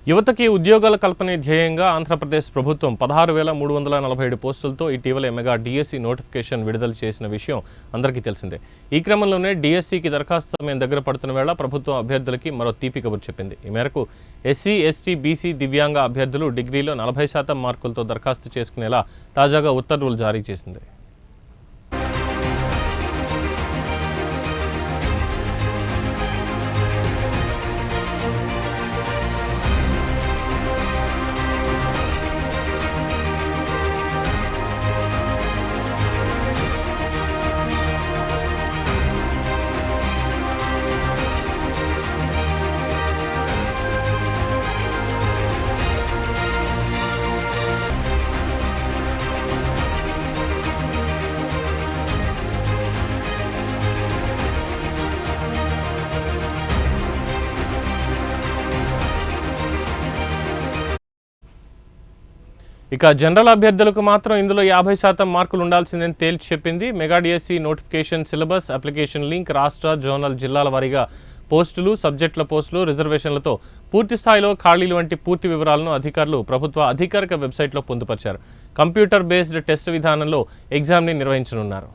యువతకి ఉద్యోగాల కల్పనే ధ్యేయంగా ఆంధ్రప్రదేశ్ ప్రభుత్వం 16,347 పోస్టులతో ఇటీవల మెగా డిఎస్సి నోటిఫికేషన్ విడుదల చేసిన విషయం అందరికీ తెలిసిందే. ఈ క్రమంలోనే డిఎస్సికి దరఖాస్తు సమయం దగ్గర పడుతున్న వేళ ప్రభుత్వం అభ్యర్థులకి మరో తీపి కబురు చెప్పింది. ఈ మేరకు ఎస్సీ, ఎస్టీ, బీసీ, దివ్యాంగ అభ్యర్థులు డిగ్రీలో 40% మార్కులతో దరఖాస్తు చేసుకునేలా తాజాగా ఉత్తర్వులు జారీ చేసింది. ఇక జనరల్ అభ్యర్థులకు మాత్రం ఇందులో 50% మార్కులు ఉండాల్సిందని తేల్చి చెప్పింది. Mega DSC notification syllabus, application link, రాష్ట్ర, జోనల్, జిల్లాల వారీగా పోస్టులు, సబ్జెక్టుల పోస్టులు, రిజర్వేషన్లతో పూర్తి స్థాయిలో ఖాళీలు వంటి పూర్తి వివరాలను అధికారులు ప్రభుత్వ అధికారిక వెబ్సైట్లో పొందుపరిచారు. కంప్యూటర్ బేస్డ్ టెస్ట్ విధానంలో ఎగ్జామ్ని నిర్వహించనున్నారు.